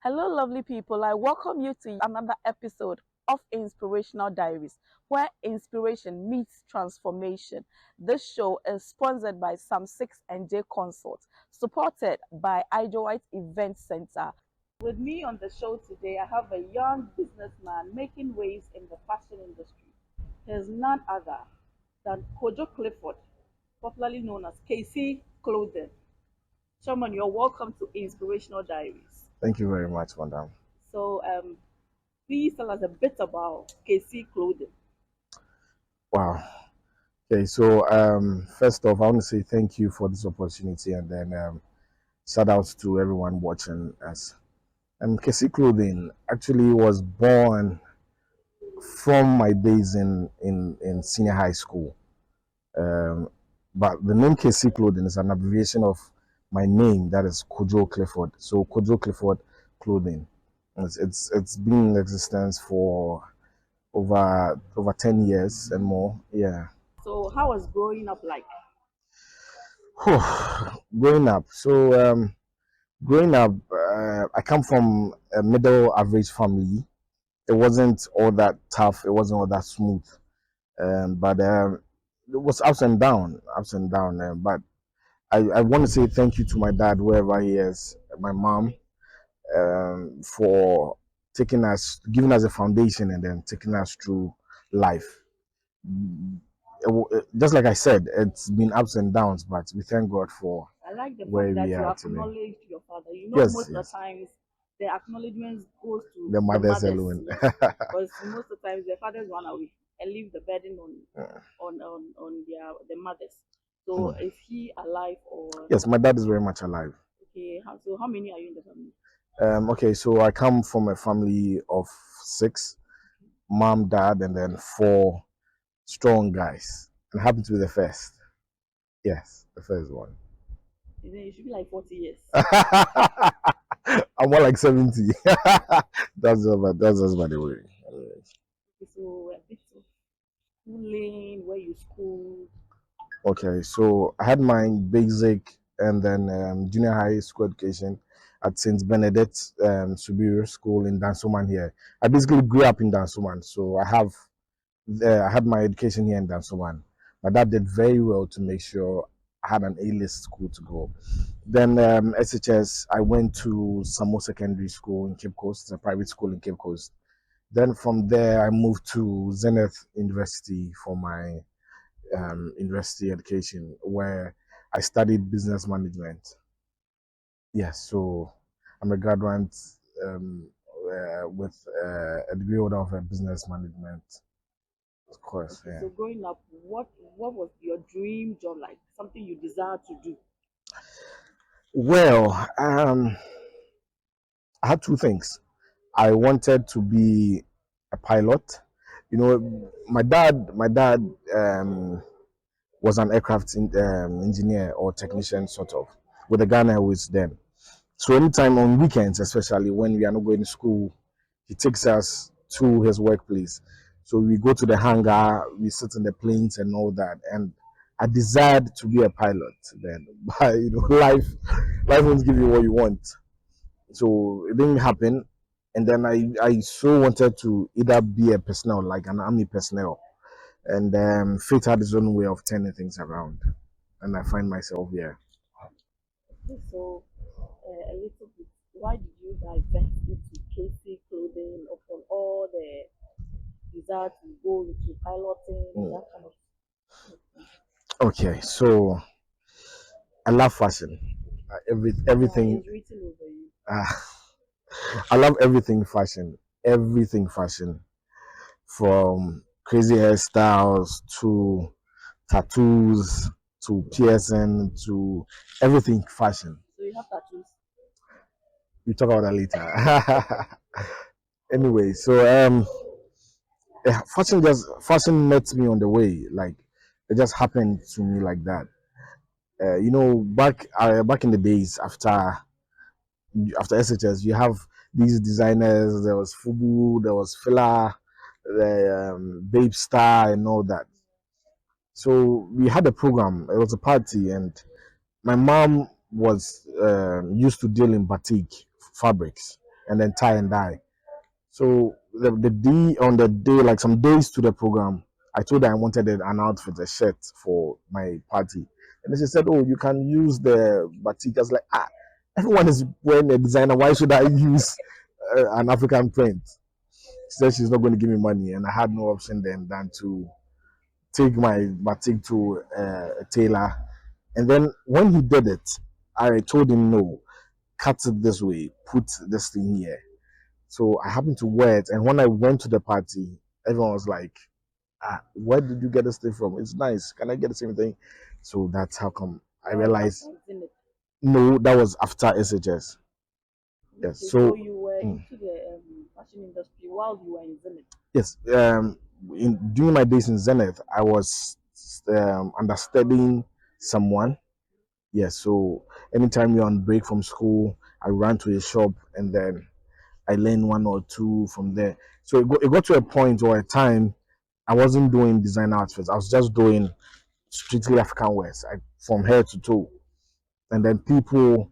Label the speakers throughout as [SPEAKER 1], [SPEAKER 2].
[SPEAKER 1] Hello, lovely people. I welcome you to another episode of Inspirational Diaries, where inspiration meets transformation. This show is sponsored by Sam 6 and J Consult, supported by White Event Center. With me on the show today, I have a young businessman making waves in the fashion industry. He is none other than Kojo Clifford, popularly known as KC Clothing. Shaman, you're welcome to Inspirational Diaries.
[SPEAKER 2] Thank you very much, madam.
[SPEAKER 1] So, please tell us a bit about KC Clothing.
[SPEAKER 2] Wow. Okay, so first off, I want to say thank you for this opportunity, and then shout out to everyone watching us. KC Clothing actually was born from my days in senior high school. Um, but the name KC Clothing is an abbreviation of my name, that is Kojo Clifford. So Kojo Clifford Clothing. It's been in existence for over 10 years and more. Yeah.
[SPEAKER 1] So, how was growing up like?
[SPEAKER 2] Growing up. Growing up, I come from a middle average family. It wasn't all that tough. It wasn't all that smooth. But it was ups and down, ups and down. But I want to say thank you to my dad, wherever he is, my mom, for giving us a foundation and then taking us through life. Just like I said, it's been ups and downs, but we thank God for
[SPEAKER 1] I like the
[SPEAKER 2] where
[SPEAKER 1] fact that
[SPEAKER 2] we
[SPEAKER 1] you
[SPEAKER 2] are today.
[SPEAKER 1] acknowledged your father. You know,
[SPEAKER 2] Yes,
[SPEAKER 1] most of the
[SPEAKER 2] yes,
[SPEAKER 1] times the acknowledgement goes to
[SPEAKER 2] the
[SPEAKER 1] the
[SPEAKER 2] mothers
[SPEAKER 1] mothers,
[SPEAKER 2] alone.
[SPEAKER 1] yes, because most of the times the fathers run away and leave the burden on the mothers. So,
[SPEAKER 2] Mm.
[SPEAKER 1] is he alive or
[SPEAKER 2] Yes, my dad is very much alive.
[SPEAKER 1] okay? So how many are you in the family?
[SPEAKER 2] Okay, so I come from a family of six, mom, dad, and then four strong guys, and happen to be the first. Yes, the first one.
[SPEAKER 1] It should be like 40 years.
[SPEAKER 2] I'm more like 70. That's just by the way.
[SPEAKER 1] Okay, so a bit of schooling, where you school.
[SPEAKER 2] Okay, so I had my basic and then junior high school education at St. Benedict Superior School in Dansoman here. I basically grew up in Dansoman, so I had my education here in Dansoman. My dad did very well to make sure I had an A-list school to go. Then SHS, I went to Samo Secondary School in Cape Coast, it's a private school in Cape Coast. Then from there, I moved to Zenith University for my university education, where I studied business management. Yes, so I'm a graduate with a degree holder of business management, of course.
[SPEAKER 1] Okay,
[SPEAKER 2] Yeah.
[SPEAKER 1] so growing up, what was your dream job like? Something you desire to do?
[SPEAKER 2] Well, I had two things. I wanted to be a pilot. You know, my dad was an engineer or technician, sort of, with the Ghana Airways then. So anytime on weekends, especially when we are not going to school, he takes us to his workplace. So we go to the hangar, we sit in the planes and all that. And I desired to be a pilot then, but life won't give you what you want. So it didn't happen. And then I so wanted to either be a personnel, like an army personnel. And fate had its own way of turning things around. And I find myself here.
[SPEAKER 1] Okay, so a little bit. Why did you divest into KC clothing upon all the desire to go into piloting,
[SPEAKER 2] Mm.
[SPEAKER 1] that kind of thing?
[SPEAKER 2] Okay, so I love fashion.
[SPEAKER 1] Yeah,
[SPEAKER 2] Everything.
[SPEAKER 1] it's written over you.
[SPEAKER 2] Uh, I love everything fashion. Everything fashion. From crazy hairstyles to tattoos to piercing to everything fashion.
[SPEAKER 1] So you have tattoos.
[SPEAKER 2] We talk about that later. Anyway, so fashion met me on the way. Like it just happened to me like that. Back in the days after SHS, you have these designers. There was Fubu, there was Fila, the Babe Star, and all that. So we had a program. It was a party, and my mom was used to deal in batik fabrics. and then tie and dye. So the day, like some days to the program, I told her I wanted an outfit, a shirt for my party, and then she said, "Oh, you can use the batik." I was like, "Ah, everyone is wearing a designer. Why should I use an African print?" She said she's not going to give me money, and I had no option then than to take my batik to a tailor. And then when he did it, I told him, "No, cut it this way, put this thing here." So I happened to wear it, and when I went to the party, everyone was like, "Ah, where did you get this thing from? It's nice. Can I get the same thing?" So that's how come I
[SPEAKER 1] That was
[SPEAKER 2] realized.
[SPEAKER 1] after, isn't it?
[SPEAKER 2] No, that was after SHS. Yes.
[SPEAKER 1] Okay, so
[SPEAKER 2] So
[SPEAKER 1] you were
[SPEAKER 2] mm,
[SPEAKER 1] into the fashion industry while you were in Zenith.
[SPEAKER 2] yes, during my days in Zenith, I was understudying someone. Yes. So anytime you're on break from school, I ran to a shop and then I learned one or two from there. So it got to a point or a time I wasn't doing designer outfits. I was just doing strictly African wears, from head to toe. And then people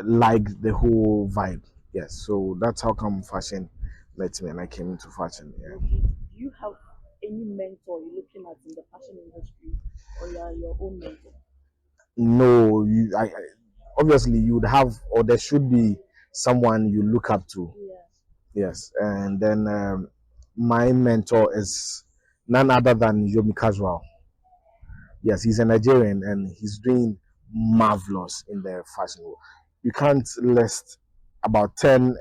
[SPEAKER 2] liked the whole vibe. Yes, so that's how come fashion met me and I came into fashion. Yeah.
[SPEAKER 1] Okay, do you have any mentor you're looking at in the fashion industry, or you are your own mentor?
[SPEAKER 2] No, obviously you would have, or there should be someone you look up to.
[SPEAKER 1] Yeah.
[SPEAKER 2] Yes, and then my mentor is none other than Yomi Casual. Yes, he's a Nigerian and he's doing marvelous in the fashion world. You can't list about 10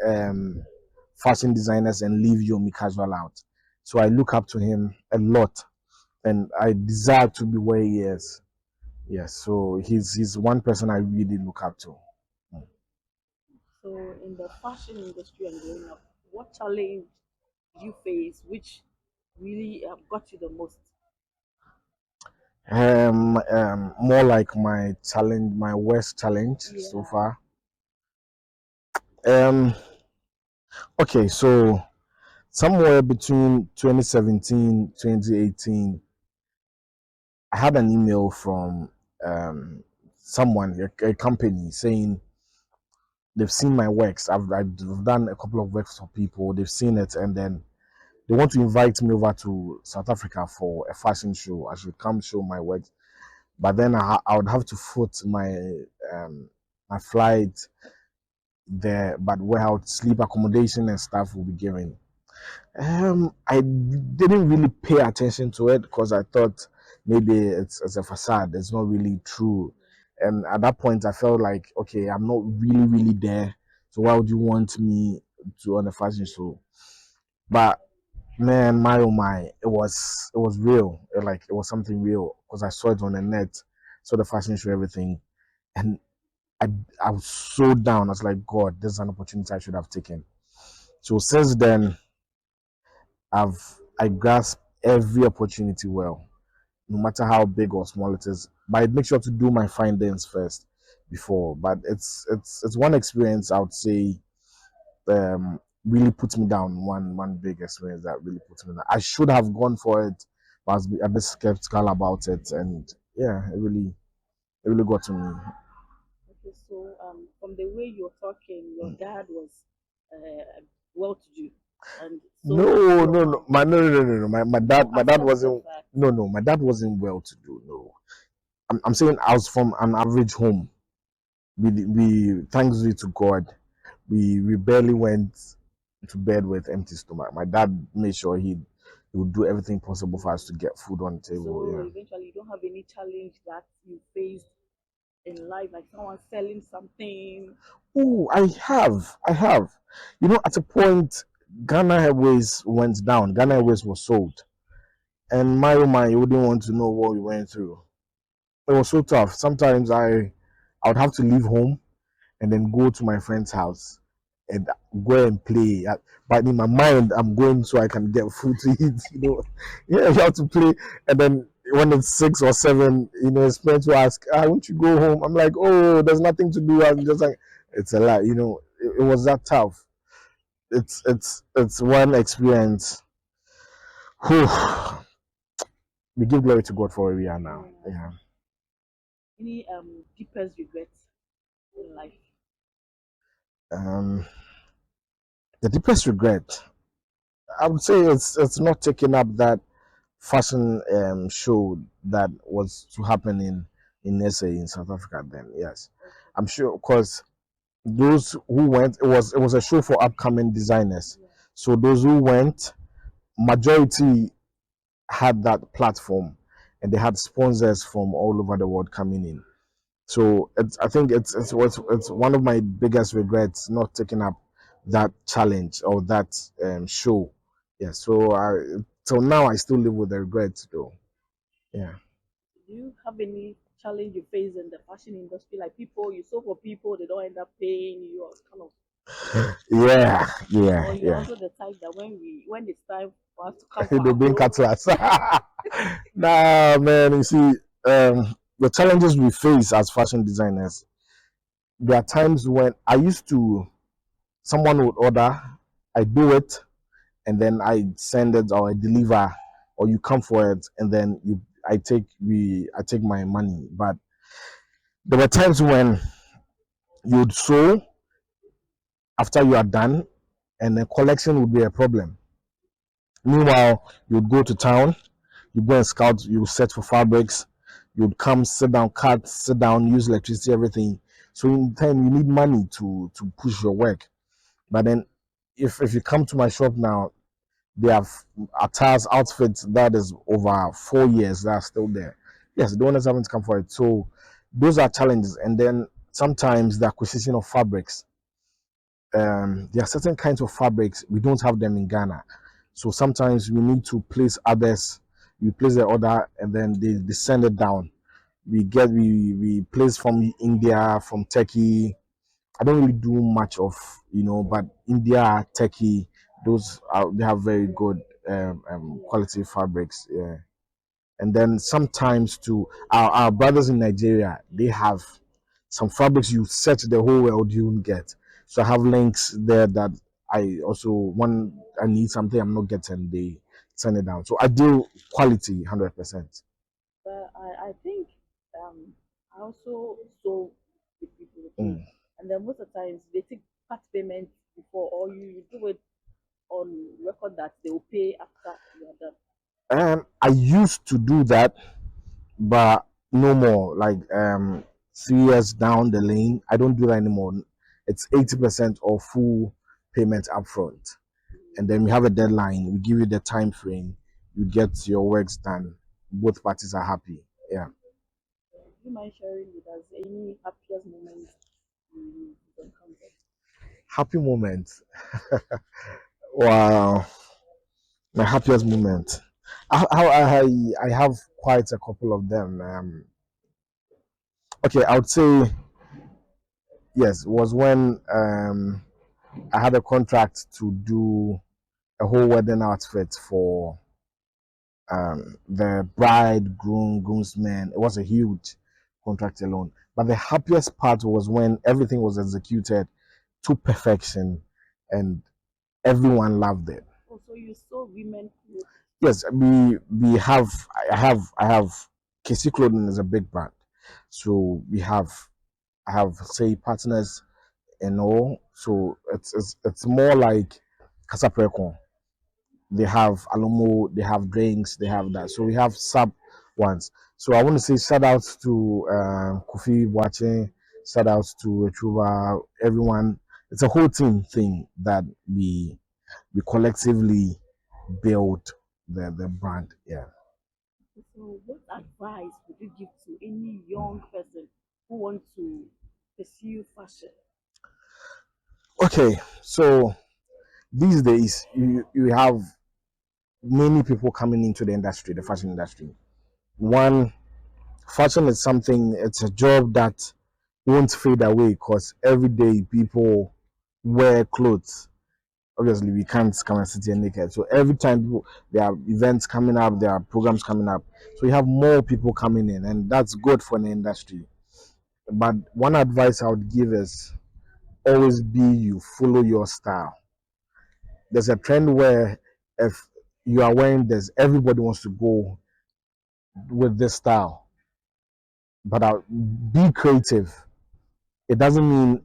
[SPEAKER 2] fashion designers and leave Yomi Casual out. So I look up to him a lot and I desire to be where he is. Yes, so he's one person I really look up to.
[SPEAKER 1] So in the fashion industry and growing up, what challenge did you face which really got you the most?
[SPEAKER 2] More like my challenge, my worst challenge so
[SPEAKER 1] Yeah.
[SPEAKER 2] far. Um, okay, so somewhere between 2017 2018, I had an email from someone, a company, saying they've seen my works. I've done a couple of works for people. They've seen it, and then they want to invite me over to South Africa for a fashion show. I should come show my work, but then I would have to foot my flight there. But where I would sleep, accommodation and stuff will be given. I didn't really pay attention to it because I thought maybe it's a facade. It's not really true. And at that point, I felt like, okay, I'm not really there. So why would you want me to on a fashion show? But man, my oh my, it was real. It was something real because I saw it on the net, saw the fashion show, everything, and I I was so down. I was like, God, this is an opportunity I should have taken. So since then, I grasp every opportunity well, no matter how big or small it is. But I make sure to do my findings first before. But it's one experience I would say really puts me down. One big experience that really puts me down. I should have gone for it, but I was a bit skeptical about it, and yeah, it really got to me.
[SPEAKER 1] Okay, so from the way you're talking, your dad was well-to-do and
[SPEAKER 2] No,
[SPEAKER 1] so was your
[SPEAKER 2] no, no,
[SPEAKER 1] mom.
[SPEAKER 2] no. My
[SPEAKER 1] You
[SPEAKER 2] dad
[SPEAKER 1] accept the
[SPEAKER 2] wasn't.
[SPEAKER 1] fact.
[SPEAKER 2] No, no, my dad wasn't well to do. No, I'm saying I was from an average home. We thanks be to God, we barely went to bed with empty stomach. My dad made sure he would do everything possible for us to get food on the table.
[SPEAKER 1] So
[SPEAKER 2] Yeah.
[SPEAKER 1] eventually, you don't have any challenge that you faced in life, like someone selling something.
[SPEAKER 2] Oh, I have. At a point, Ghana Airways went down. Ghana
[SPEAKER 1] Yeah.
[SPEAKER 2] Airways was sold, and my oh my, you wouldn't want to know what we went through. It was so tough. Sometimes I would have to leave home and then go to my friend's house and go and play. But in my mind, I'm going so I can get food to eat. Yeah, you have to play. And then when it's 6 or 7, his parents will ask, won't you go home? I'm like, oh, there's nothing to do. I'm just like, it's a lot. It was that tough. It's one experience. Whew. We give glory to God for where we are now.
[SPEAKER 1] Yeah.
[SPEAKER 2] Yeah.
[SPEAKER 1] Any deepest regrets in life?
[SPEAKER 2] Um, The deepest regret, I would say, it's not taking up that fashion show that was to happen in SA in South Africa. Then yes, I'm sure because those who went, it was a show for upcoming designers. So those who went, majority had that platform, and they had sponsors from all over the world coming in. So I think it's one of my biggest regrets not taking up that challenge or that show. Yeah. So now I still live with the regrets though. Yeah.
[SPEAKER 1] Do you have any challenge you face in the fashion industry? Like people, you sew for people, they don't end up paying you, or kind of,
[SPEAKER 2] Yeah.
[SPEAKER 1] or
[SPEAKER 2] Yeah.
[SPEAKER 1] you're
[SPEAKER 2] Yeah.
[SPEAKER 1] also the type that when it's time for us to come for
[SPEAKER 2] They
[SPEAKER 1] our
[SPEAKER 2] bring
[SPEAKER 1] clothes,
[SPEAKER 2] cutlass. Nah, man. You see, the challenges we face as fashion designers. There are times when I used to, someone would order, I do it, and then I send it or I deliver, or you come for it, and then I take my money. But there were times when you'd sew after you are done, and the collection would be a problem. Meanwhile, you'd go to town, you go and scout, you search for fabrics, you'd come, sit down, cut, sit down, use electricity, everything. So in time, you need money to push your work. But then, if you come to my shop now, they have attires, outfits that is over 4 years that are still there. Yes, the owners haven't come for it. So those are challenges. And then sometimes the acquisition of fabrics. There are certain kinds of fabrics we don't have them in Ghana. So sometimes we need to place others. We place the order and then they send it down. We place from India, from Turkey. I don't really do much of, but India, Turkey, they have very good quality fabrics. Yeah. And then sometimes to our brothers in Nigeria, they have some fabrics you search the whole world you won't get. So I have links there that I also when I need something I'm not getting, they send it down. So I do quality 100%.
[SPEAKER 1] but I think um I also sew with people too,
[SPEAKER 2] Mm.
[SPEAKER 1] and then most of the times they take part payment before, or you do it on record that they will pay after you are done.
[SPEAKER 2] I used to do that, but no more. Like 3 years down the lane, I don't do that anymore. It's 80% of full payment upfront, and then we have a deadline. We give you the time frame. You get your works done. Both parties are happy. Yeah.
[SPEAKER 1] Do you mind sharing with us any happiest moments you encountered?
[SPEAKER 2] Happy moment. Wow, my happiest moment. I have quite a couple of them. Okay, I would say yes. Was when I had a contract to do a whole wedding outfit for the bride, groomsmen. It was a huge contract alone. But the happiest part was when everything was executed to perfection and everyone loved it.
[SPEAKER 1] Oh, so you sew women clothes.
[SPEAKER 2] Yes, I have KC Clothing is a big brand. So I have say partners and all. So it's more like Casaprecon. They have Alomo, they have drinks, they have that. So we have sub ones. So I want to say shout outs to Kofi watching, shout outs to Retrova, everyone. It's a whole team thing that we collectively build the brand. Yeah.
[SPEAKER 1] So what advice would you give to any young person who wants to pursue fashion?
[SPEAKER 2] Okay, so these days you have many people coming into the industry, the fashion industry. One, fashion is something, it's a job that won't fade away because every day people wear clothes. Obviously, we can't come and sit here naked. So every time there are events coming up, there are programs coming up. So you have more people coming in, and that's good for the industry. But one advice I would give is always be you, follow your style. There's a trend where if you are wearing this, everybody wants to go with this style. But be creative. It doesn't mean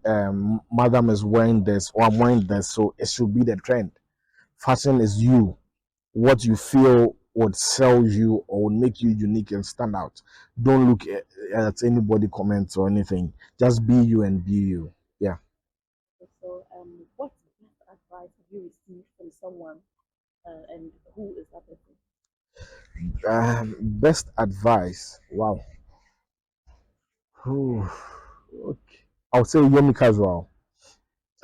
[SPEAKER 2] madam is wearing this or I'm wearing this, so it should be the trend. Fashion is you. What you feel would sell you or would make you unique and stand out. Don't look at anybody comments or anything. Just be you and be you. Yeah.
[SPEAKER 1] So, what best advice have you received from someone, and who is that person?
[SPEAKER 2] Best advice. Wow. Ooh, okay. I'll say Yomi Casual.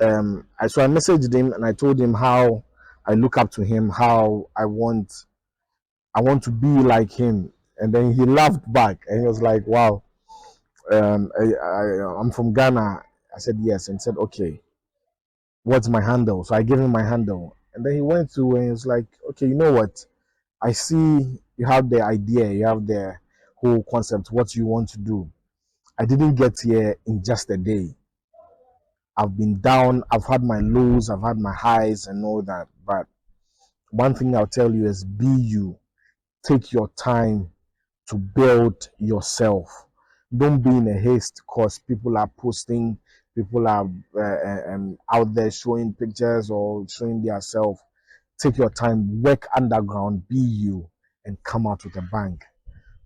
[SPEAKER 2] I messaged him and I told him how I look up to him, how I want to be like him, and then he laughed back and he was like, "Wow, I'm from Ghana." I said yes, and he said, "Okay, what's my handle?" So I gave him my handle, and then he went to and he was like, "Okay, you know what? I see you have the idea, you have the whole concept, what you want to do. I didn't get here in just a day. I've been down, I've had my lows, I've had my highs and all that. But one thing I'll tell you is be you. Take your time to build yourself. Don't be in a haste because people are posting, people are out there showing pictures or showing their self. Take your time, work underground, be you, and come out with a bang.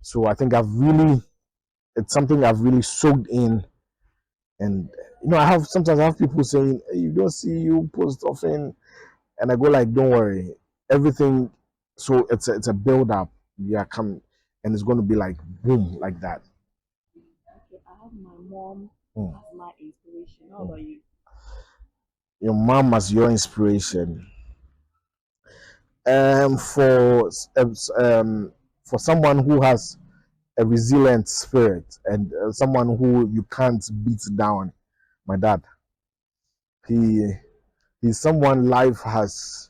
[SPEAKER 2] So I think it's something I've really soaked in. And sometimes I have people saying, hey, you don't see you post often, and I go like, don't worry, everything. So it's a build up. Yeah, come, and it's going to be like boom, like that.
[SPEAKER 1] Okay, I have my mom
[SPEAKER 2] Mm,
[SPEAKER 1] as my inspiration. How
[SPEAKER 2] mm.
[SPEAKER 1] about you?
[SPEAKER 2] Your mom as your inspiration. For someone who has a resilient spirit and someone who you can't beat down, my dad. He he's someone life has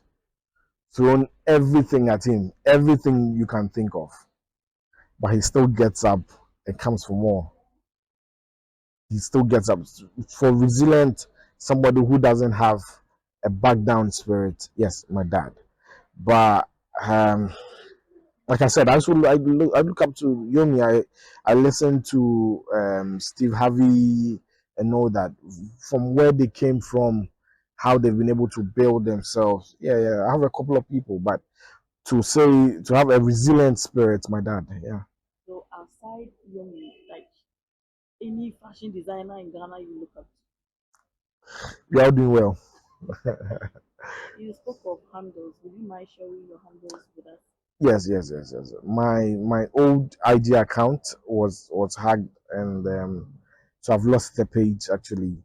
[SPEAKER 2] thrown everything at him, everything you can think of, but he still gets up and comes for more. He still gets up. For resilient, somebody who doesn't have a back down spirit, yes, my dad. But um, like I said, I look up to Yomi. I listen to Steve Harvey and all that from where they came from, how they've been able to build themselves. Yeah, yeah. I have a couple of people, but to have a resilient spirit, my dad. Yeah,
[SPEAKER 1] So, outside Yomi, like any fashion designer in Ghana you look up
[SPEAKER 2] we are all doing well.
[SPEAKER 1] to. You spoke of handles. Would you mind sharing your handles with us?
[SPEAKER 2] Yes, yes, yes, yes. My old IG account was hacked, and so I've lost the page actually.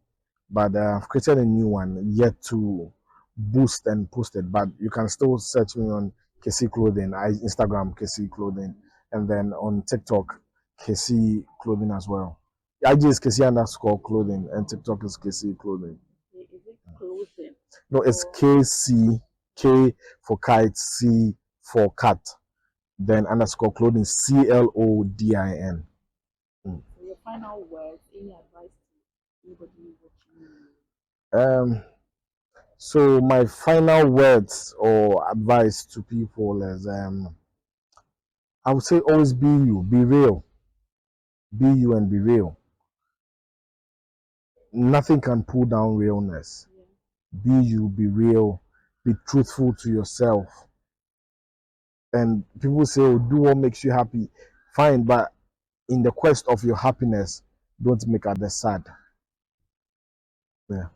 [SPEAKER 2] But I've created a new one yet to boost and post it. But you can still search me on KC Clothing, Instagram KC Clothing, and then on TikTok KC Clothing as well. IG is KC underscore clothing, and TikTok is KC Clothing.
[SPEAKER 1] Okay, is it clothing
[SPEAKER 2] No, it's
[SPEAKER 1] or
[SPEAKER 2] KC, K for kite, C for cat, then underscore clothing, CLODIN. Mm.
[SPEAKER 1] so your final words? Any advice to anybody watching you?
[SPEAKER 2] Um, so my final words or advice to people is I would say always be you, be real, be you and be real. Nothing can pull down realness.
[SPEAKER 1] Yeah.
[SPEAKER 2] Be you, be real, be truthful to yourself. And people say, oh, do what makes you happy. Fine, but in the quest of your happiness, don't make others sad. Yeah.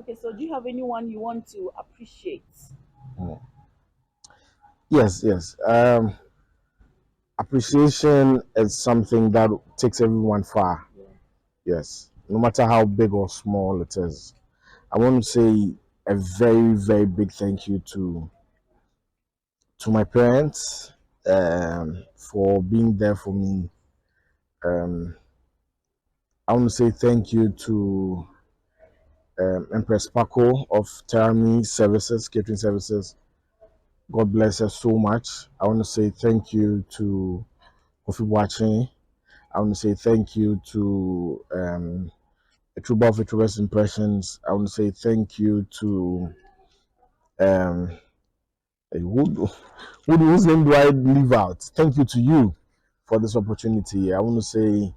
[SPEAKER 1] Okay, so do you have anyone you want to appreciate?
[SPEAKER 2] Mm. Yes, yes. Appreciation is something that takes everyone far.
[SPEAKER 1] Yeah.
[SPEAKER 2] Yes, no matter how big or small it is. I want to say a very, very big thank you to my parents for being there for me. Um, I want to say thank you to Empress Paco of Terami Services, Catering Services. God bless her so much. I want to say thank you to Kofi watching. I want to say thank you to a True Bar of Impressions. I want to say thank you to um, whose name do I leave out? Thank you to you for this opportunity. I want to say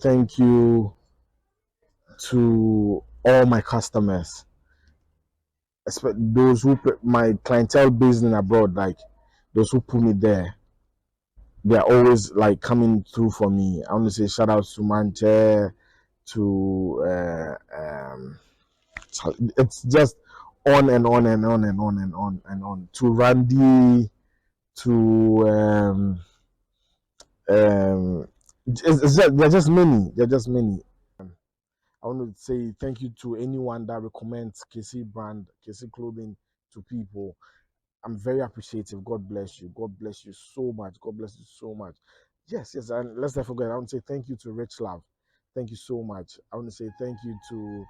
[SPEAKER 2] thank you to all my customers, those who my clientele based in abroad, like those who put me there, they're always like coming through for me. I want to say shout out to Manche, to it's just on and on and on and on and on and on, to Randy, to they're just many. They're just many. I want to say thank you to anyone that recommends KC brand, KC clothing to people. I'm very appreciative. God bless you. God bless you so much. God bless you so much. Yes, yes. And let's not forget, I want to say thank you to Rich Love. Thank you so much. I want to say thank you to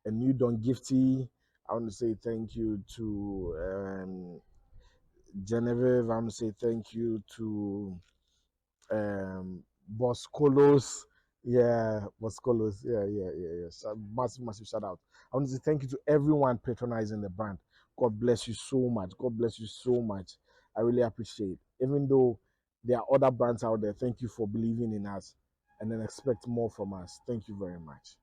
[SPEAKER 2] a new Don Gifty. I want to say thank you to Genevieve. I want to say thank you to Boss Colos. Yeah, Boss Colos. Yeah. So massive shout out. I want to say thank you to everyone patronizing the brand. God bless you so much. God bless you so much. I really appreciate. Even though there are other brands out there, thank you for believing in us and then expect more from us. Thank you very much.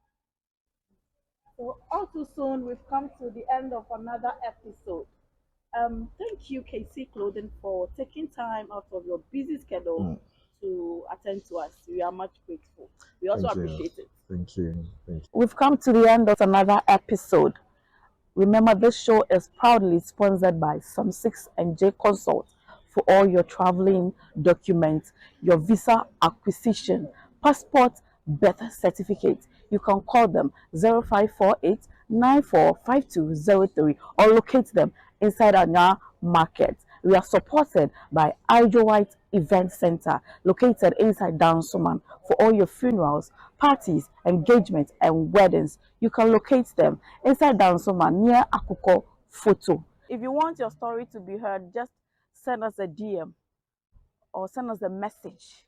[SPEAKER 1] So all too soon, we've come to the end of another episode. Thank you, KC Clothing, for taking time out of your busy schedule to attend to us. We are much grateful. We also
[SPEAKER 2] Thank you.
[SPEAKER 1] appreciate it.
[SPEAKER 2] Thank you. Thank you.
[SPEAKER 1] We've come to the end of another episode. Remember, this show is proudly sponsored by Some 6 and J Consult for all your traveling documents, your visa acquisition, passport, birth certificate. You can call them 0548 945203 or locate them inside our market. We are supported by Ijo White Event Center, located inside Downsuman, for all your funerals, parties, engagements, and weddings. You can locate them inside Downsuman near Akuko Photo. If you want your story to be heard, just send us a DM or send us a message.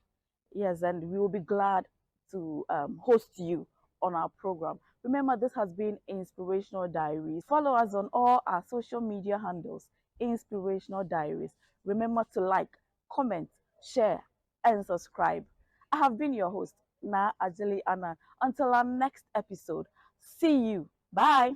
[SPEAKER 1] Yes, and we will be glad to host you on our program. Remember, this has been Inspirational Diaries. Follow us on all our social media handles, Inspirational Diaries. Remember to like, comment, share, and subscribe. I have been your host, Na Ajali Anna. Until our next episode, see you. Bye.